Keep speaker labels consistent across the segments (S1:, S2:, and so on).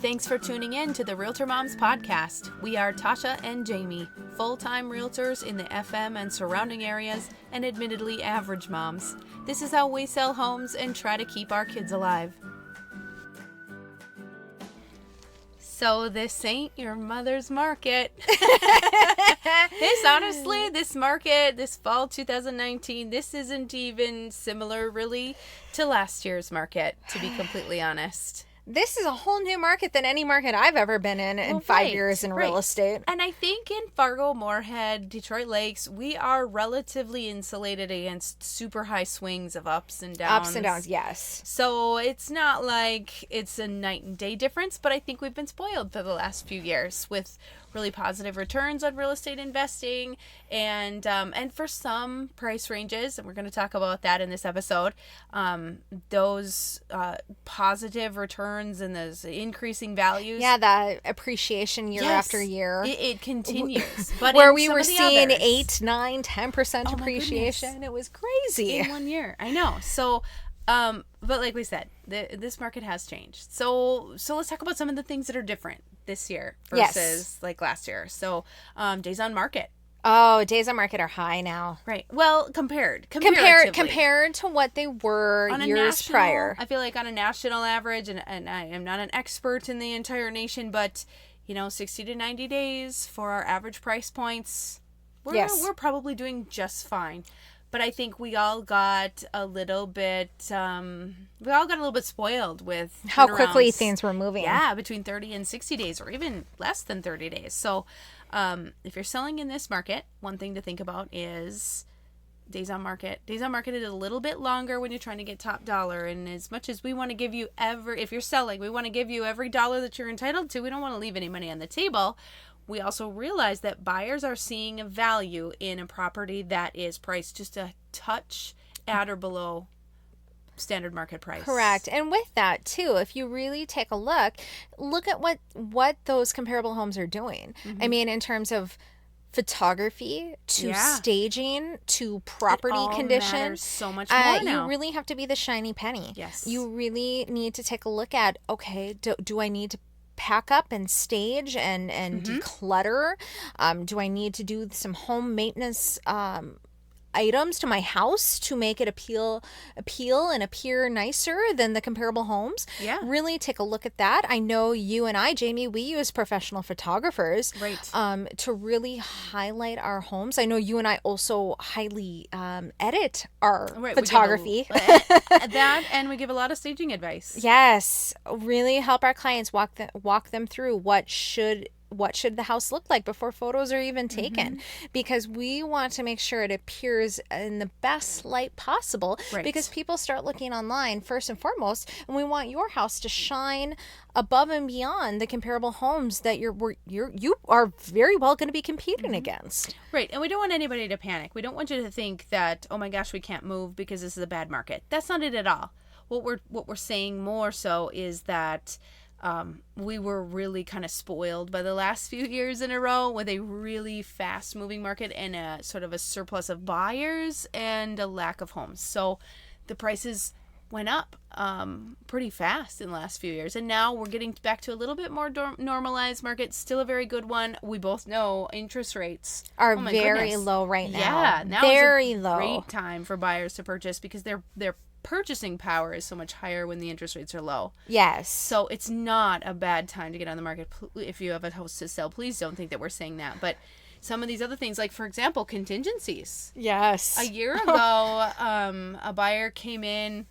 S1: Thanks for tuning in to the Realtor Moms Podcast. We are Tasha and Jamie, full-time realtors in the FM and surrounding areas, and admittedly average moms. This is how we sell homes and try to keep our kids alive. So this ain't your mother's market. This market, this fall 2019, this isn't even similar really to last year's market, to be completely honest.
S2: This is a whole new market than any market I've ever been in 5 years in real estate.
S1: And I think in Fargo, Moorhead, Detroit Lakes, we are relatively insulated against super high swings of ups and downs.
S2: Ups and downs, yes.
S1: So it's not like it's a night and day difference, but I think we've been spoiled for the last few years with really positive returns on real estate investing, and for some price ranges, and we're going to talk about that in this episode, those positive returns and those increasing values.
S2: Yeah, that appreciation year after year.
S1: It continues. But
S2: where we were seeing 8, 9, 10% appreciation. It was crazy.
S1: In 1 year. I know. So, but like we said, this market has changed. So let's talk about some of the things that are different this year versus like last year. So, days on market.
S2: Oh, days on market are high now.
S1: Right. Well, compared to
S2: what they were
S1: on
S2: years prior.
S1: I feel like on a national average, and I am not an expert in the entire nation, but 60 to 90 days for our average price points, we're probably doing just fine. But I think we all got a little bit spoiled with
S2: how quickly things were moving.
S1: Yeah, between 30 and 60 days, or even less than 30 days. So if you're selling in this market, one thing to think about is days on market. Days on market is a little bit longer when you're trying to get top dollar. And as much as we want to give you if you're selling, we want to give you every dollar that you're entitled to. We don't want to leave any money on the table. We also realize that buyers are seeing a value in a property that is priced just a touch at or below standard market price.
S2: Correct. And with that too, if you really take a look at what those comparable homes are doing. Mm-hmm. I mean, in terms of photography to staging to property condition,
S1: matters so much more now.
S2: You really have to be the shiny penny.
S1: Yes.
S2: You really need to take a look at, okay, do I need to pack up and stage and declutter? Do I need to do some home maintenance items to my house to make it appeal and appear nicer than the comparable homes?
S1: Yeah.
S2: Really take a look at that. I know you and I, Jamie, we use professional photographers to really highlight our homes. I know you and I also highly edit our photography.
S1: That, and we give a lot of staging advice.
S2: Yes. Really help our clients walk them through what should the house look like before photos are even taken, because we want to make sure it appears in the best light possible, because people start looking online first and foremost, and we want your house to shine above and beyond the comparable homes that you are very well going to be competing against.
S1: Right. And we don't want anybody to panic. We don't want you to think that, oh my gosh, we can't move because this is a bad market. That's not it at all. What we're saying more so is that we were really kind of spoiled by the last few years in a row with a really fast moving market and a sort of a surplus of buyers and a lack of homes. So the prices went up pretty fast in the last few years. And now we're getting back to a little bit more normalized market. Still a very good one. We both know interest rates
S2: are very low right now.
S1: Yeah, now
S2: very
S1: is a
S2: low.
S1: Great time for buyers to purchase because they're purchasing power is so much higher when the interest rates are low.
S2: Yes.
S1: So it's not a bad time to get on the market. If you have a house to sell, please don't think that we're saying that. But some of these other things, like, for example, contingencies.
S2: Yes.
S1: A year ago, a buyer came in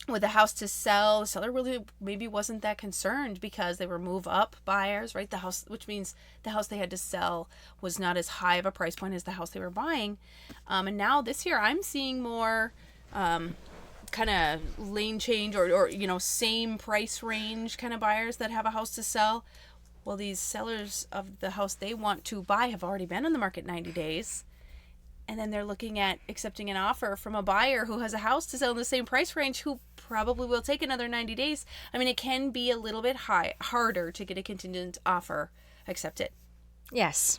S1: with a house to sell. The seller really maybe wasn't that concerned because they were move-up buyers, right? The house, which means the house they had to sell was not as high of a price point as the house they were buying. And now this year, I'm seeing more kind of lane change or same price range kind of buyers that have a house to sell. Well, these sellers of the house they want to buy have already been on the market 90 days. And then they're looking at accepting an offer from a buyer who has a house to sell in the same price range who probably will take another 90 days. I mean, it can be a little bit harder to get a contingent offer accepted.
S2: Yes.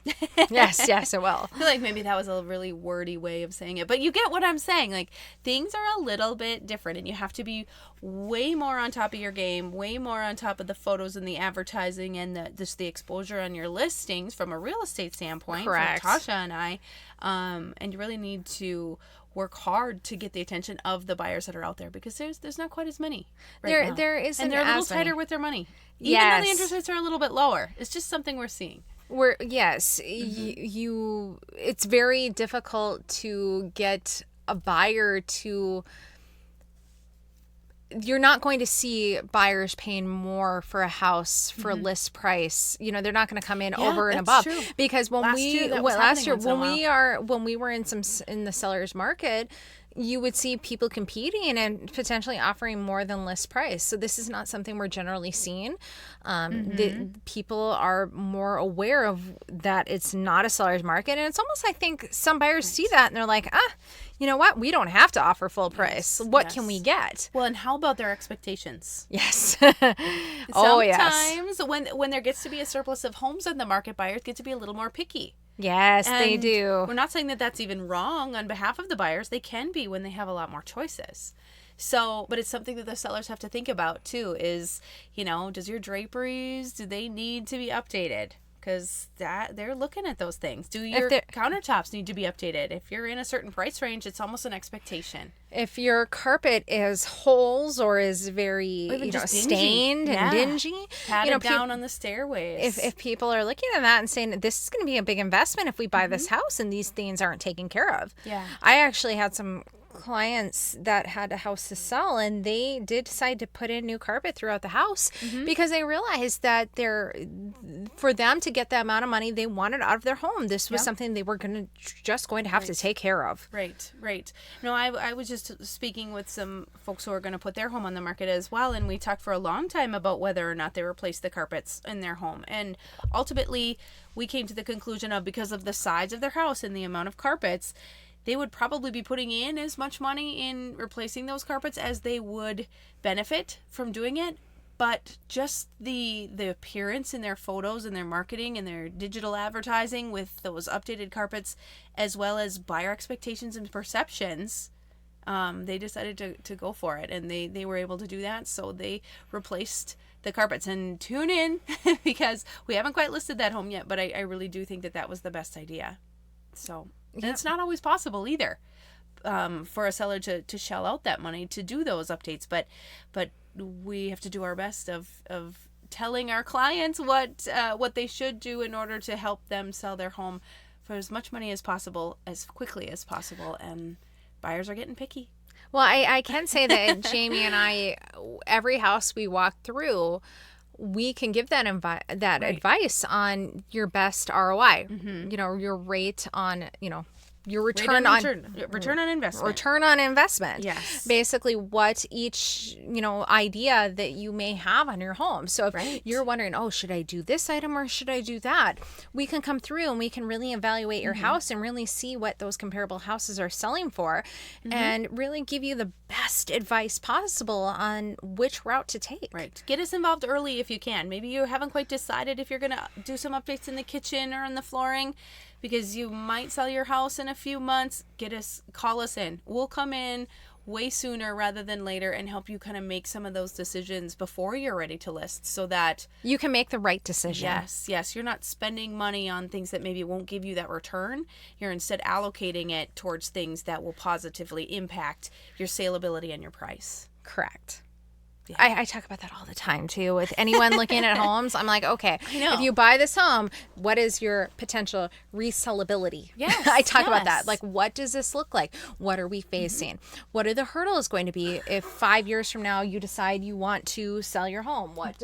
S2: Yes, it will.
S1: I feel like maybe that was a really wordy way of saying it, but you get what I'm saying. Like, things are a little bit different, and you have to be way more on top of your game, way more on top of the photos and the advertising and the exposure on your listings from a real estate standpoint.
S2: Correct.
S1: From Tasha and I, and you really need to work hard to get the attention of the buyers that are out there, because there's not quite as many right now.
S2: There isn't,
S1: and they're a little
S2: as many.
S1: tighter with their money, even though the interest rates are a little bit lower. It's just something we're seeing.
S2: It's very difficult to get a buyer to. You're not going to see buyers paying more for a house for list price. You know, they're not going to come in over and above,
S1: true.
S2: because when
S1: Last year
S2: when we were in the seller's market, you would see people competing and potentially offering more than list price. So this is not something we're generally seeing. The people are more aware of that it's not a seller's market, and it's almost, I think, some buyers see that and they're like, you know what? We don't have to offer full price. What can we get?
S1: Well, and how about their expectations?
S2: Yes.
S1: Sometimes when there gets to be a surplus of homes on the market, buyers get to be a little more picky.
S2: Yes, they do.
S1: We're not saying that that's even wrong on behalf of the buyers. They can be when they have a lot more choices. So, but it's something that the sellers have to think about too, is, you know, does your draperies, do they need to be updated? Because they're looking at those things. Do your countertops need to be updated? If you're in a certain price range, it's almost an expectation.
S2: If your carpet is holes or is very stained and dingy,
S1: patted down on the stairways.
S2: If people are looking at that and saying this is going to be a big investment if we buy this house and these things aren't taken care of.
S1: Yeah.
S2: I actually had some clients that had a house to sell, and they did decide to put in new carpet throughout the house because they realized that for them to get the amount of money they wanted out of their home, this was something they were going to have to take care of.
S1: Right. No, I was just speaking with some folks who are going to put their home on the market as well, and we talked for a long time about whether or not they replaced the carpets in their home, and ultimately we came to the conclusion of, because of the size of their house and the amount of carpets, they would probably be putting in as much money in replacing those carpets as they would benefit from doing it. But just the appearance in their photos and their marketing and their digital advertising with those updated carpets, as well as buyer expectations and perceptions, they decided to go for it. And they were able to do that. So they replaced the carpets. And tune in because we haven't quite listed that home yet, but I really do think that was the best idea. So... And it's not always possible either for a seller to shell out that money to do those updates. But we have to do our best of telling our clients what they should do in order to help them sell their home for as much money as possible, as quickly as possible. And buyers are getting picky.
S2: Well, I can say that Jamie and I, every house we walk through, we can give that advice on your best ROI, you know, your rate on, you know, your return on investment. Return on investment.
S1: Yes.
S2: Basically what each, you know, idea that you may have on your home. So if you're wondering, should I do this item or should I do that? We can come through and we can really evaluate your house and really see what those comparable houses are selling for and really give you the best advice possible on which route to take.
S1: Right. Get us involved early if you can. Maybe you haven't quite decided if you're going to do some updates in the kitchen or in the flooring, because you might sell your house in a few months. Call us in. We'll come in way sooner rather than later and help you kind of make some of those decisions before you're ready to list, so that
S2: you can make the right decision.
S1: Yes. You're not spending money on things that maybe won't give you that return. You're instead allocating it towards things that will positively impact your saleability and your price.
S2: Correct. Yeah. I talk about that all the time too with anyone looking at homes. I'm like, okay, if you buy this home, what is your potential resellability?
S1: Yes,
S2: I talk about that. Like, what does this look like? What are we facing? What are the hurdles going to be if 5 years from now you decide you want to sell your home? What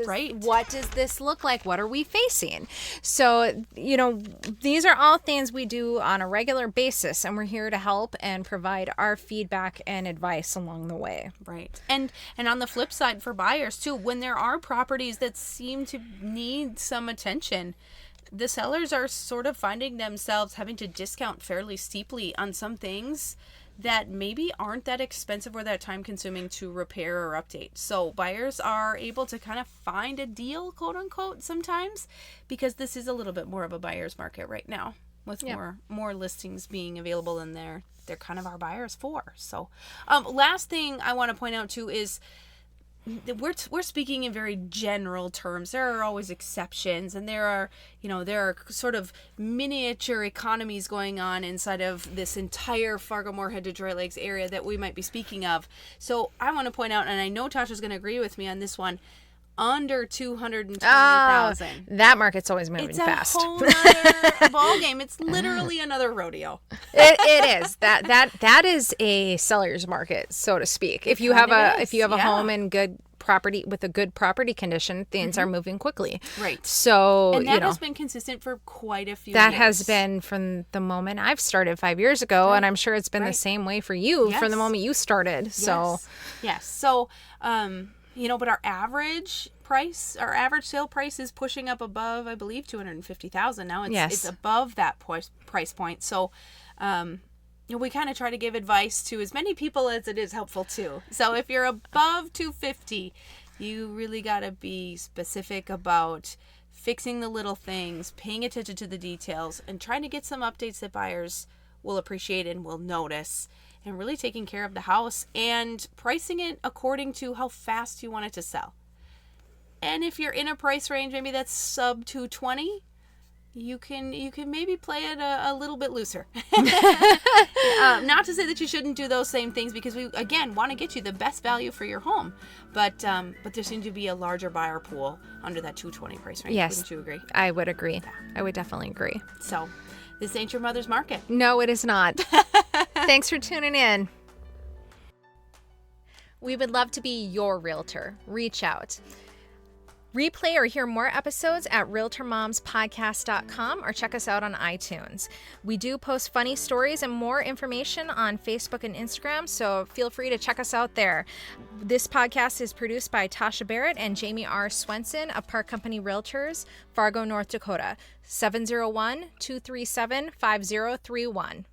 S2: does this look like? What are we facing? So, you know, these are all things we do on a regular basis, and we're here to help and provide our feedback and advice along the way.
S1: Right. And on the flip side, for buyers too, when there are properties that seem to need some attention, the sellers are sort of finding themselves having to discount fairly steeply on some things that maybe aren't that expensive or that time consuming to repair or update. So buyers are able to kind of find a deal, quote unquote, sometimes, because this is a little bit more of a buyer's market right now, with more listings being available, and they're kind of our buyers for. So last thing I want to point out too is we're speaking in very general terms. There are always exceptions, and there are sort of miniature economies going on inside of this entire Fargo-Moorhead, Detroit Lakes area that we might be speaking of. So I want to point out, and I know Tasha's going to agree with me on this one, under 220,000.
S2: That market's always moving fast.
S1: It's a whole other ball game. It's literally another rodeo.
S2: It is. That is a seller's market, so to speak. If you have a home in good property with a good property condition, things are moving quickly.
S1: Right.
S2: So,
S1: and that has been consistent for quite a few years.
S2: That has been from the moment I've started 5 years ago, and I'm sure it's been the same way for you from the moment you started. So,
S1: yes. So, but our average sale price is pushing up above, I believe, 250,000 now. It's above that price point. So, we kind of try to give advice to as many people as it is helpful to. So if you're above 250, you really got to be specific about fixing the little things, paying attention to the details, and trying to get some updates that buyers will appreciate and will notice, and really taking care of the house and pricing it according to how fast you want it to sell. And if you're in a price range, maybe that's sub 220, you can maybe play it a little bit looser. Not to say that you shouldn't do those same things, because we, again, want to get you the best value for your home. But there seems to be a larger buyer pool under that 220 price range.
S2: Yes.
S1: Wouldn't you agree?
S2: I would agree. I would definitely agree.
S1: So this ain't your mother's market.
S2: No, it is not. Thanks for tuning in. We would love to be your realtor. Reach out. Replay or hear more episodes at realtormomspodcast.com or check us out on iTunes. We do post funny stories and more information on Facebook and Instagram, so feel free to check us out there. This podcast is produced by Tasha Barrett and Jamie R. Swenson of Park Company Realtors, Fargo, North Dakota, 701-237-5031.